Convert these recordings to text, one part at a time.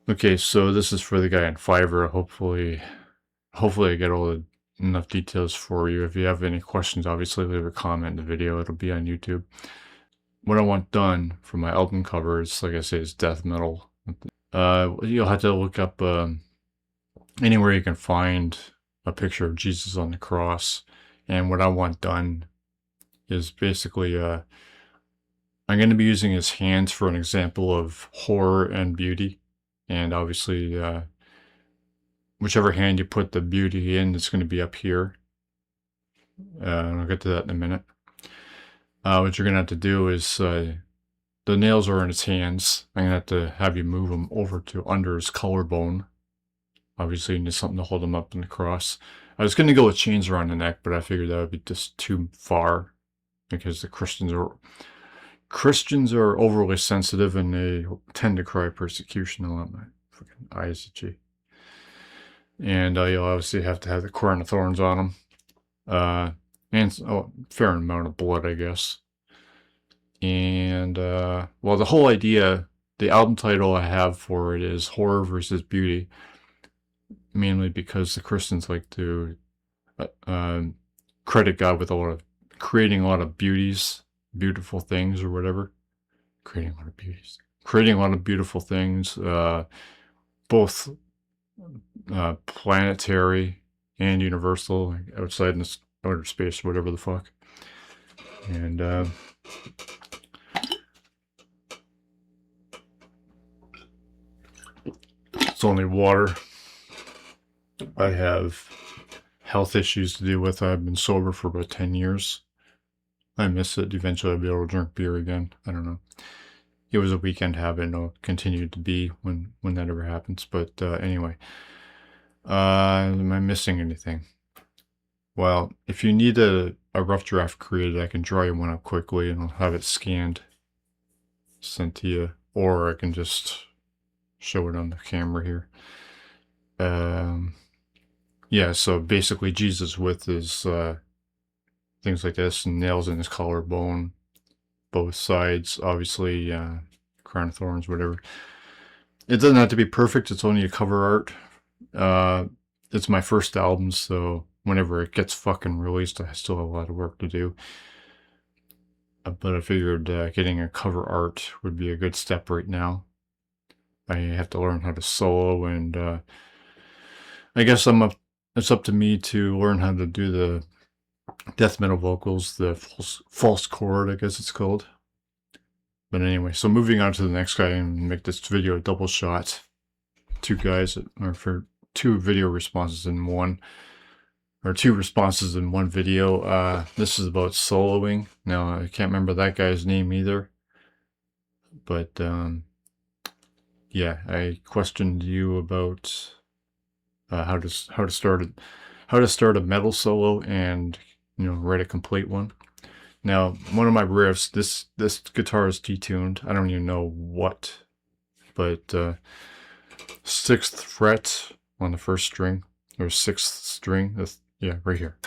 Okay, so this is for the guy on Fiverr. Hopefully I get enough details for you. If you have any questions, obviously leave a comment in the video. It'll be on YouTube. What I want done for my album covers, like I say, is death metal. You'll have to look up anywhere you can find a picture of Jesus on the cross. And what I want done is basically I'm going to be using his hands for an example of horror and beauty. And obviously, whichever hand you put the beauty in, it's going to be up here. And I'll get to that in a minute. What you're going to have to do is, the nails are in his hands. I'm going to have you move them over to under his collarbone. Obviously, you need something to hold him up in the cross. I was going to go with chains around the neck, but I figured that would be just too far because the Christians are overly sensitive and they tend to cry persecution a lot. My fucking eyes itchy. And you'll obviously have to have the crown of thorns on them. And fair amount of blood, I guess. And, well, the whole idea, the album title I have for it is Horror versus Beauty. Mainly because the Christians like to credit God with creating a lot of beautiful things or whatever. Creating a lot of beautiful things, both planetary and universal, like outside in this outer space, or whatever the fuck. And it's only water. I have health issues to deal with. I've been sober for about 10 years. I miss it. Eventually I'll be able to drink beer again. I don't know. It was a weekend habit and it'll continue to be when that ever happens. But anyway. Am I missing anything? Well, if you need a rough draft created, I can draw you one up quickly and I'll have it scanned, sent to you. Or I can just show it on the camera here. Yeah, so basically Jesus with his things like this, and nails in his collarbone, both sides, obviously, crown of thorns, whatever. It doesn't have to be perfect, it's only a cover art. It's my first album, so whenever it gets fucking released, I still have a lot of work to do. But I figured getting a cover art would be a good step right now. I have to learn how to solo, and I guess it's up to me to learn how to do the death metal vocals, the false chord, I guess it's called. But anyway, so moving on to the next guy and make this video a double shot. Two guys, or for 2 video responses in one, or 2 responses in one video. This is about soloing. Now, I can't remember that guy's name either. But, yeah, I questioned you about how to start a metal solo and write a complete one. Now, one of my riffs, this guitar is detuned. I don't even know what, but 6th fret on the 1st string, or 6th string. Yeah, right here.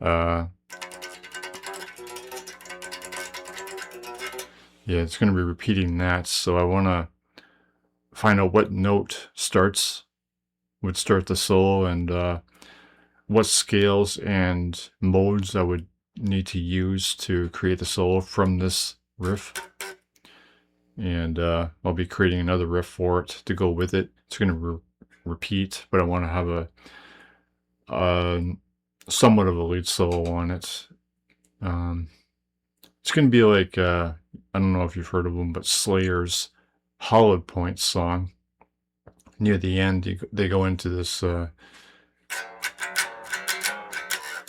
Yeah, it's going to be repeating that, so I want to find out what note would start the solo, and what scales and modes I would need to use to create the solo from this riff. And I'll be creating another riff for it to go with it. It's going to repeat, but I want to have a somewhat of a lead solo on it. It's going to be like, I don't know if you've heard of them, but Slayer's Hollowed Point song. Near the end, they go into this,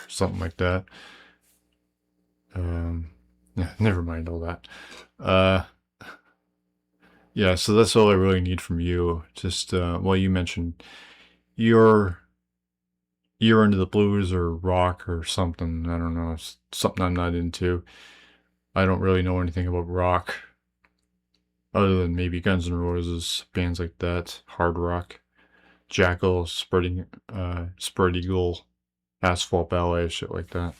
something like that. Yeah, never mind all that. Yeah, so that's all I really need from you. Just, well, you mentioned you're into the blues or rock or something. I don't know. It's something I'm not into. I don't really know anything about rock, other than maybe Guns N' Roses, bands like that, hard rock, Jackal, Spread Eagle, Asphalt Ballet, shit like that.